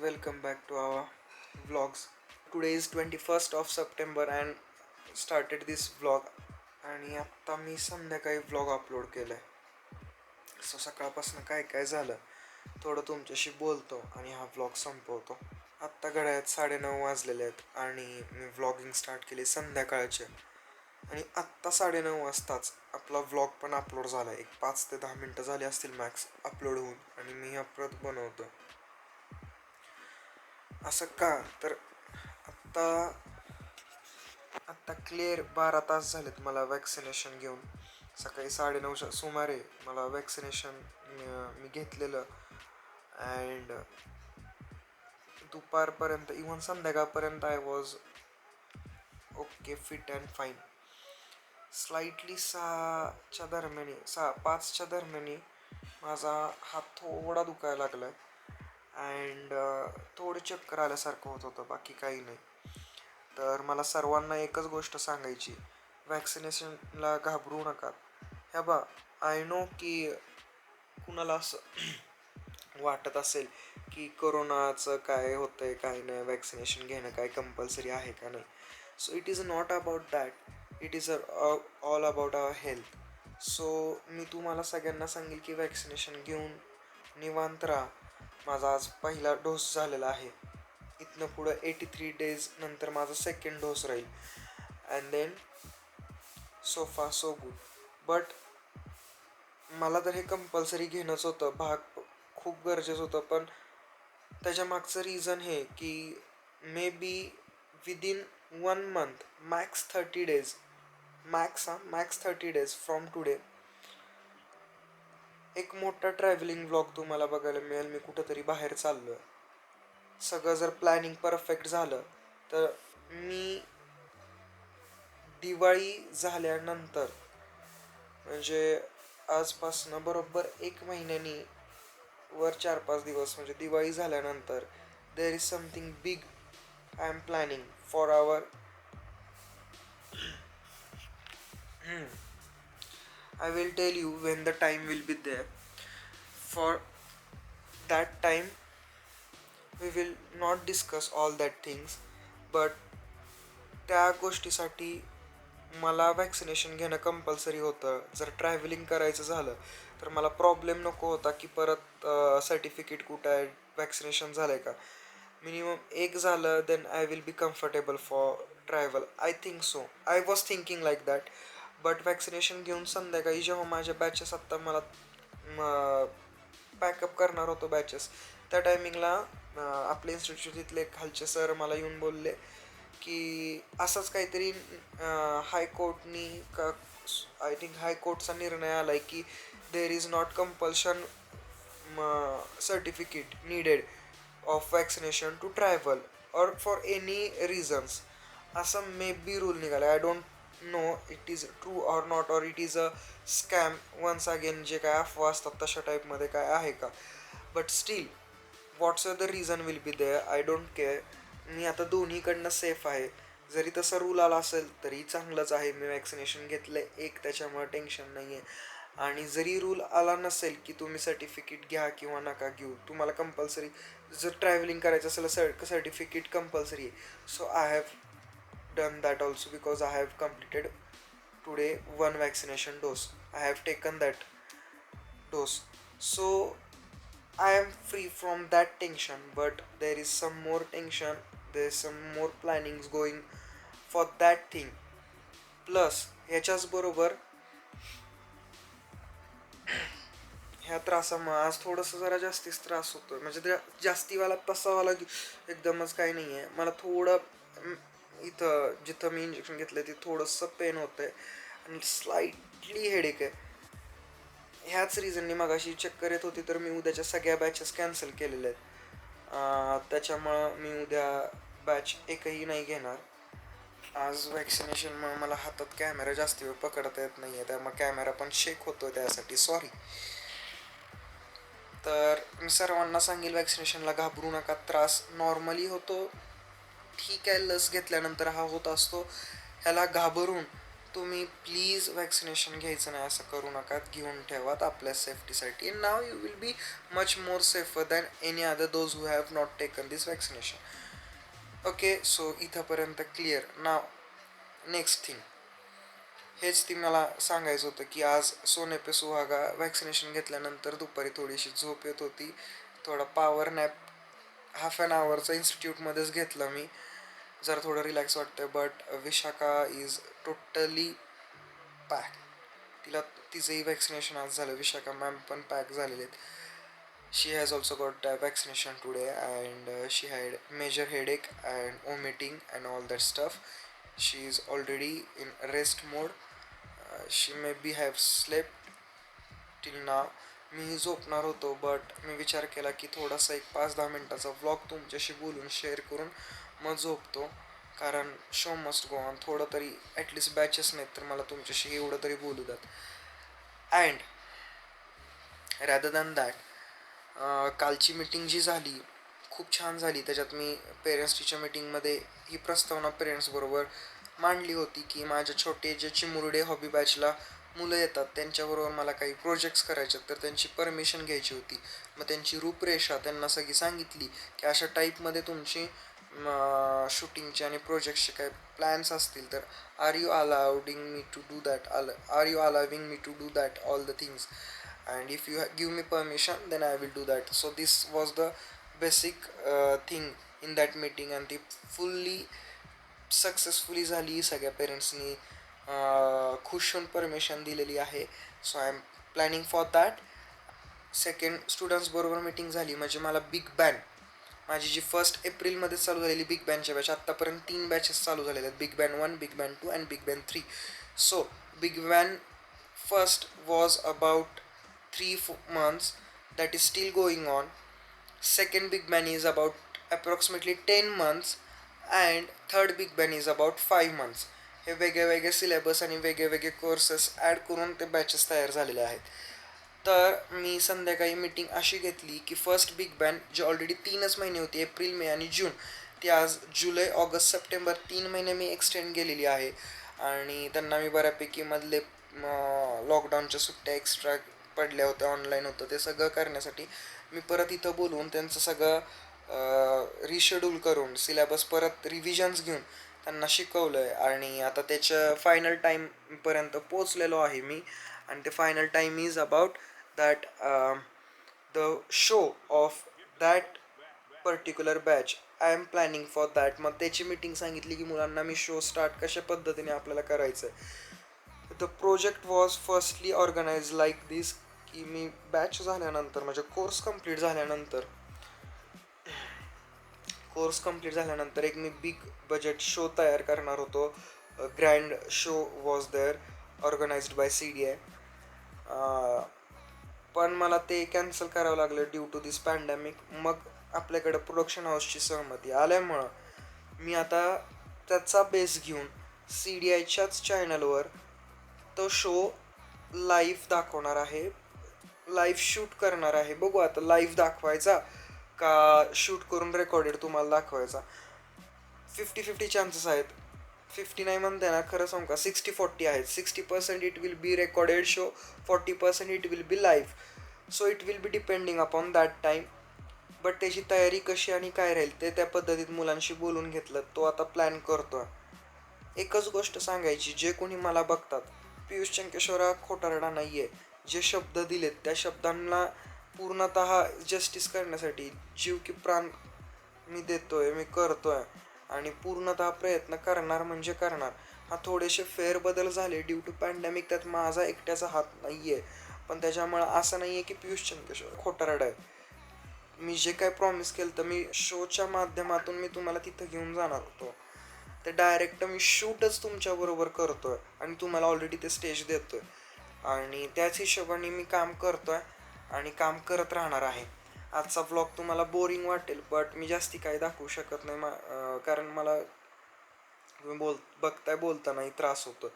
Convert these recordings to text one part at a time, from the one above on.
welcome back to our vlogs. Today is 21st of September and started this vlog आणि आत्ता मी संध्याकाळी vlog upload केलाय. So सकाळपासून काय काय झालं थोडं तुमच्याशी बोलतो आणि हा व्लॉग संपवतो. आत्ता घड्याळात 9:30 वाजलेले आहेत आणि मी व्लॉगिंग स्टार्ट केली संध्याकाळचे आणि आत्ता 9:30 वाजताच आपला व्लॉग पण अपलोड झाला. एक 5 ते 10 मिनटं झाली असतील मॅक्स अपलोड होऊन आणि मी हा परत बनवतो. असं का तर आत्ता आत्ता क्लिअर 12 तास झालेत मला वॅक्सिनेशन घेऊन. सकाळी 9:30च्या सुमारे मला वॅक्सिनेशन मी घेतलेलं अँड दुपारपर्यंत इव्हन संध्याकाळपर्यंत I was okay fit and fine. Slightly 6च्या दरम्याने 5च्या दरम्याने माझा हात थोडा दुखायला लागला अँड थोडं चक्कर आल्यासारखं होत होतं, बाकी काही नाही. तर मला सर्वांना एकच गोष्ट सांगायची, वॅक्सिनेशनला घाबरू नका. ह्या बा आय नो की कुणाला असं वाटत असेल की कोरोनाचं काय होतं आहे काय नाही, वॅक्सिनेशन घेणं काय कंपल्सरी आहे का नाही. So it is not about that, it is all about our health. So मी तुम्हाला सगळ्यांना सांगेल की वॅक्सिनेशन घेऊन निवांत राहा. माझा आज पहिला डोस झालेला आहे. इथनं पुढं 83 डेज नंतर माझा सेकंड डोस राहील अँड देन सो फार सो गुड. बट मला तर हे कंपल्सरी घेणंच होतं, भाग खूप गरजेचं होतं. पण त्याच्या मागचं रिझन हे की may be within 1 month max 30 days max 30 days from today एक मोठा ट्रॅव्हलिंग व्लॉग तुम्हाला बघायला मिळेल. मी कुठंतरी बाहेर चाललो आहे. सगळं जर प्लॅनिंग परफेक्ट झालं तर मी दिवाळी झाल्यानंतर म्हणजे आजपासनं बरोबर 1 महिन्यानी वर 4-5 दिवस म्हणजे दिवाळी झाल्यानंतर there is something big I am planning for our I will tell you when the time will be there. For that time we will not discuss all that things, but त्या गोष्टीसाठी मला वॅक्सिनेशन घेणं compulsory होतं. जर travelling करायचं झालं तर मला प्रॉब्लेम नको होता की परत सर्टिफिकेट कुठं आहे, वॅक्सिनेशन झालं आहे का. मिनिमम एक झालं then I will be comfortable for travel. I think so, I was thinking like that. But vaccination घेऊन संध्याकाळी जेव्हा माझ्या बॅचेस आत्ता मला पॅकअप करणार होतो बॅचेस, त्या टायमिंगला आपले इन्स्टिट्यूट खालचे सर मला येऊन बोलले की असंच काहीतरी हायकोर्टनी का आय थिंक हायकोर्टचा निर्णय आला आहे की there is not compulsion certificate needed of vaccination to travel और फॉर एनी रिझन्स. असं मे बी रूल निघाला. I don't know it is true or not और it is a scam once again. जे काय अफवा असतात तशा टाईपमध्ये काय आहे का. But still what's the reason will be there, I don't care. मी आता दोन्हीकडनं सेफ आहे. जरी तसा रूल आला असेल तरी चांगलंच आहे. मी वॅक्सिनेशन घेतलं आहे एक, त्याच्यामुळे टेन्शन नाही आहे. आणि जरी रूल आला नसेल की तुम्ही सर्टिफिकेट घ्या किंवा नका घेऊ, तुम्हाला कंपल्सरी जर ट्रॅव्हलिंग करायचं असेल सर्टिफिकेट कंपल्सरी आहे. So I have done that also because I have completed today 1 vaccination dose. I have taken that dose. So I am free from that tension, but there is some more tension. There is some more plannings going for that thing. Plus ह्याच्याच बरोबर ह्या त्रासामुळे आज थोडंसं जरा जास्तीच त्रास होतो. म्हणजे जास्तीवाला तसावाला एकदमच काही नाही आहे. मला थोडं इथं जिथं मी इंजेक्शन घेतलं आहे तिथं थोडंसं पेन होतं आहे आणि स्लाइटली हेडेक आहे. ह्याच रिझननी मगाशी चक्कर येत होती तर मी उद्याच्या सगळ्या बॅचेस कॅन्सल केलेल्या आहेत. त्याच्यामुळं मी उद्या बॅच एकही नाही घेणार. आज वॅक्सिनेशनमुळे मला हातात कॅमेरा जास्त वेळ पकडता येत नाही आहे, त्यामुळे कॅमेरा पण शेक होतो, त्यासाठी सॉरी. तर मी सर्वांना सांगेल वॅक्सिनेशनला घाबरू नका. त्रास नॉर्मली होतो, ठीक आहे, लस घेतल्यानंतर हा होत असतो. ह्याला घाबरून तुम्ही प्लीज वॅक्सिनेशन घ्यायचं नाही असं करू नका, घेऊन ठेवात आपल्या सेफ्टीसाठी. Now you will be much more safer than any other those who have not taken this vaccination. Okay, so इथंपर्यंत क्लिअर. नाव नेक्स्ट थिंग, हेच ती मला सांगायचं होतं की आज सोने पे सुहागा वॅक्सिनेशन घेतल्यानंतर दुपारी थोडीशी झोप येत होती. थोडा पॉवर नॅप हाफ ॲन आवरचा इन्स्टिट्यूटमध्येच घेतला मी, जरा थोडं रिलॅक्स वाटतं. But Vishakha is totally pack. तिला तिचंही वॅक्सिनेशन आज झालं. विशाखा मॅम पण पॅक झालेले आहेत. She has also got vaccination today and she had major headache and vomiting and all that stuff. She is already in rest mode. She may be have slept till now. मी झोपणार होतो but मी विचार केला की थोडासा एक 5-10 मिनटाचा vlog तुमच्याशी बोलून शेअर करून मग झोपतो, कारण शो मस्ट गो ऑन. थोडं तरी ॲटलिस्ट बॅचेस नाहीत तर मला तुमच्याशी एवढं तरी बोलू द्यात. अँड रॅदर दॅन दॅट, कालची मीटिंग जी झाली खूप छान झाली. त्याच्यात मी पेरेंट्स टीचर मीटिंगमध्ये ही प्रस्तावना पेरेंट्सबरोबर मांडली होती की माझ्या छोटे जे चिमुरडे हॉबी बॅचला मुलं येतात त्यांच्याबरोबर मला काही प्रोजेक्ट्स करायचे तर त्यांची परमिशन घ्यायची होती. मग त्यांची रूपरेषा त्यांना सगळी सांगितली की अशा टाईपमध्ये तुमची शूटिंगचे आणि प्रोजेक्टचे काही प्लॅन्स असतील तर are you allowing me to do that, are you allowing me to do that all the things, and if you give me permission then I will do that. So this was the basic thing in that meeting and ती fully successfully झाली. सगळ्या पेरेंट्सनी खुश होऊन permission दिलेली आहे. So I am planning for that. Second, स्टुडंट्सबरोबर meeting झाली म्हणजे मला बिग बॅन, माझी जी 1 एप्रिलमध्ये चालू झालेली बिग बॅनच्या बॅच, आत्तापर्यंत 3 बॅचेस चालू झालेल्या आहेत, big ban 1, big ban 2 and big ban 3. So big ban first was about 3 months, that is still going on. Second big bang is about approximately 10 months and third big bang is about 5 months. हे वेगळे वेगळे syllabus आणि वेगळे वेगळे courses add करून ते batches तयार झालेले आहेत. तर मी संध्याकाळी मीटिंग अशी घेतली की फर्स्ट बिग बॅन जी ऑलरेडी 3च महिने होती, एप्रिल, मे आणि जून, ती आज जुलै, ऑगस्ट, सप्टेंबर 3 महिने मी एक्सटेंड केलेली आहे. आणि त्यांना मी बऱ्यापैकी मधले लॉकडाऊनच्या सुट्ट्या एक्स्ट्रा पडल्या होत्या, ऑनलाईन होतं, ते सगळं करण्यासाठी मी परत इथं बोलवून त्यांचं सगळं रिशेड्यूल करून सिलेबस परत रिव्हिजन्स घेऊन त्यांना शिकवलं आहे. आणि आता त्याच्या फायनल टाईमपर्यंत पोचलेलो आहे मी. आणि ते final time is about that the show off that particular batch. I am planning for that. मग त्याची मीटिंग सांगितली की मुलांना मी शो स्टार्ट कशा पद्धतीने आपल्याला करायचं आहे. The project was firstly organize like this की मी बॅच झाल्यानंतर म्हणजे कोर्स कंप्लीट झाल्यानंतर एक मी बिग बजेट शो तयार करणार होतो. Grand show was there organised by CDI. पण मला ते कॅन्सल करावं लागलं ड्यू टू दिस पॅन्डेमिक. मग आपल्याकडं प्रोडक्शन हाऊसची सहमती आल्यामुळं मी आता त्याचा बेस घेऊन CDIच्याच चॅनलवर तो शो लाईव्ह दाखवणार आहे, लाईव्ह शूट करणार आहे. बघू आता लाईव्ह दाखवायचा का शूट करून रेकॉर्डेड तुम्हाला दाखवायचा. 50-50 चान्सेस आहेत. 50 नाही म्हणते ना, खरं सांगू का, 60-40 आहेत. 60% it will be recorded show, 40% it will be live. So it will be depending upon that time. But त्याची तयारी कशी आणि काय राहील ते त्या पद्धतीत मुलांशी बोलून घेतलं. तो आता प्लॅन करतो आहे. एकच गोष्ट सांगायची, जे कोणी मला बघतात, पियुष चंकेश्वर हा खोटारडा नाही आहे. जे शब्द दिलेत त्या शब्दांना पूर्णतः जस्टिस करण्यासाठी जीव की प्राण मी देतोय, मी करतोय आणि पूर्णतः प्रयत्न करणार म्हणजे करणार. हा थोडेसे फेरबदल झाले ड्यू टू पॅन्डेमिक, त्यात माझा एकट्याचा हात नाही आहे. पण त्याच्यामुळं असं नाही आहे की पियुष चंकेश्वर खोटारडा आहे. मी जे काय प्रॉमिस केलं तर मी शोच्या माध्यमातून मी तुम्हाला तिथं घेऊन जाणार होतो, ते डायरेक्ट मी शूटच तुमच्याबरोबर करतोय आणि तुम्हाला ऑलरेडी ते स्टेज देतोय. आणि त्याच हिशोबाने मी काम करतोय आणि काम करत राहणार आहे. आजचा व्लॉग तुम्हाला बोरिंग वाटेल बट मी जास्ती काही दाखवू शकत नाही, कारण मला तुम्ही बोलतानाही त्रास होतो.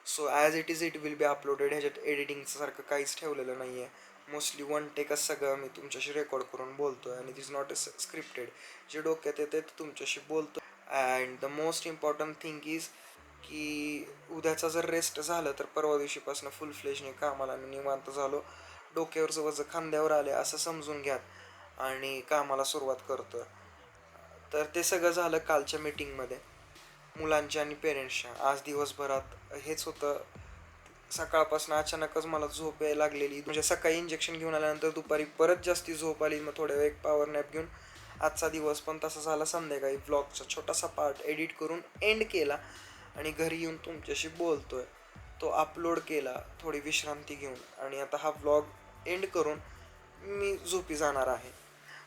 So as it is it will be uploaded. ह्याच्यात एडिटिंगचं सारखं काहीच ठेवलेलं नाही आहे. मोस्टली वन टेकच सगळं मी तुमच्याशी रेकॉर्ड करून बोलतो आहे आणि it is not a scripted. जे डोक्यात येते ते तुमच्याशी बोलतो. And the most important thing is की उद्याचा जर रेस्ट झालं तर परवा दिवशीपासून फुल फ्लेजने कामाला मी निवांत झालो, डोक्यावरचं वजन खांद्यावर आले असं समजून घ्या आणि कामाला सुरुवात करतो. तर ते सगळं झालं कालच्या मीटिंगमध्ये मुलांच्या आणि पेरेंट्सच्या. आज दिवसभरात हेच होतं. सकाळपासून अचानकच मला झोप यायला लागलेली, म्हणजे सकाळी इंजेक्शन घेऊन आल्यानंतर दुपारी परत जास्ती झोप आली, मग थोड्या वेळ एक पॉवर नॅप घेऊन आजचा दिवस पण तसा झाला. संध्याकाळी व्लॉगचा छोटासा पार्ट एडिट करून एंड केला आणि घरी येऊन तुमच्याशी बोलतोय. तो अपलोड केला थोडी विश्रांती घेऊन आणि आता हा व्लॉग एंड करून मी झोपी जाणार आहे.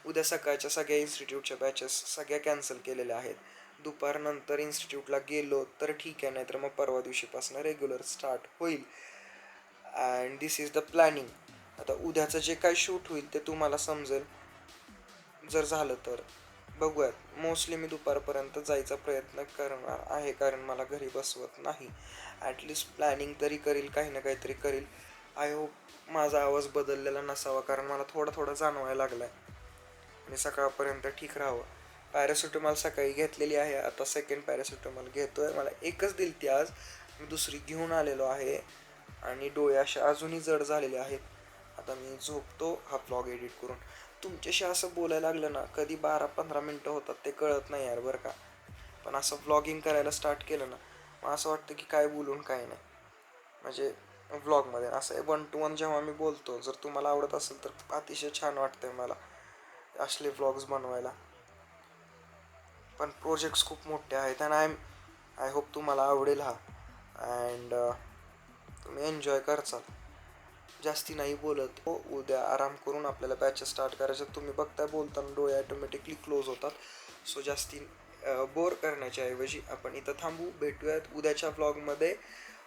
उद्या सकाळच्या सगळ्या इन्स्टिट्यूटच्या बॅचेस सगळ्या कॅन्सल केलेल्या आहेत. दुपारनंतर इन्स्टिट्यूटला गेलो तर ठीक आहे, नाहीतर मग परवा दिवशीपासून रेग्युलर स्टार्ट होईल. And this is the planning. आता उद्याचं जे काय शूट होईल ते तुम्हाला समजेल जर झालं तर. बघूयात. मोस्टली मी दुपारपर्यंत जायचा प्रयत्न करणार आहे, कारण मला घरी बसवत नाही. ॲटलिस्ट प्लॅनिंग तरी करील, काही ना काहीतरी करील. आय होप माझा आवाज बदललेला नसावा, कारण मला थोडा थोडा जाणवायला लागला आहे आणि सकाळपर्यंत ठीक राहावं. पॅरासिटामॉल सकाळी घेतलेली आहे, आता सेकंड पॅरासिटामॉल घेतो आहे. मला एकच दिली ती आज, मी दुसरी घेऊन आलेलो आहे आणि डोळे असे अजूनही जड झालेले आहेत. आता मी झोपतो हा ब्लॉग एडिट करून. तुमच्याशी असं बोलायला लागलं ना, कधी 12-15 मिनटं होतात ते कळत नाही यार बरं का. पण असं व्लॉगिंग करायला स्टार्ट केलं ना, मग असं वाटतं की काय बोलून काय नाही. म्हणजे व्लॉगमध्ये असं 1 to 1 जेव्हा मी बोलतो, जर तुम्हाला आवडत असेल तर अतिशय छान वाटतंय मला असले व्लॉग्स बनवायला. पण प्रोजेक्ट्स खूप मोठे आहेत आणि आय होप तुम्हाला आवडेल हा. अँड तुम्ही एन्जॉय करचाल. जास्ती नाही बोलत हो. उद्या आराम करून आपल्याला बॅचेस स्टार्ट करायच्या. तुम्ही बघताय बोलताना डोळे ॲटोमॅटिकली क्लोज होतात. सो जास्ती बोर करण्याच्या ऐवजी आपण इथं थांबू. भेटूयात उद्याच्या व्लॉगमध्ये.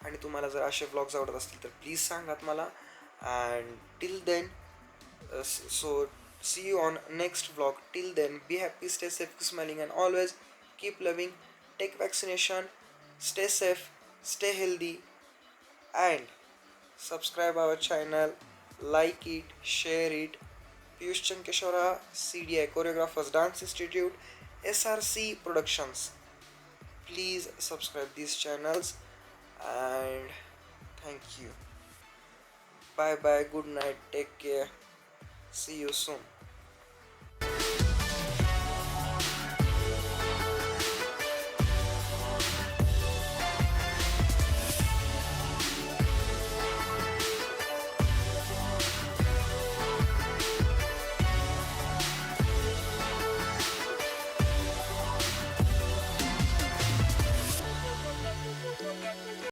आणि तुम्हाला जर असे व्लॉग्स आवडत असतील तर प्लीज सांगात मला. And till then, so see you on next vlog. Till then, be happy, stay safe, keep smiling, and always keep loving. Take vaccination, stay safe, stay healthy, and subscribe our channel, like it, share it. Piyush Chankeshwara, CDI Choreographers Dance Institute, SRC Productions. Please subscribe these channels and thank you. Bye bye, good night, take care, see you soon.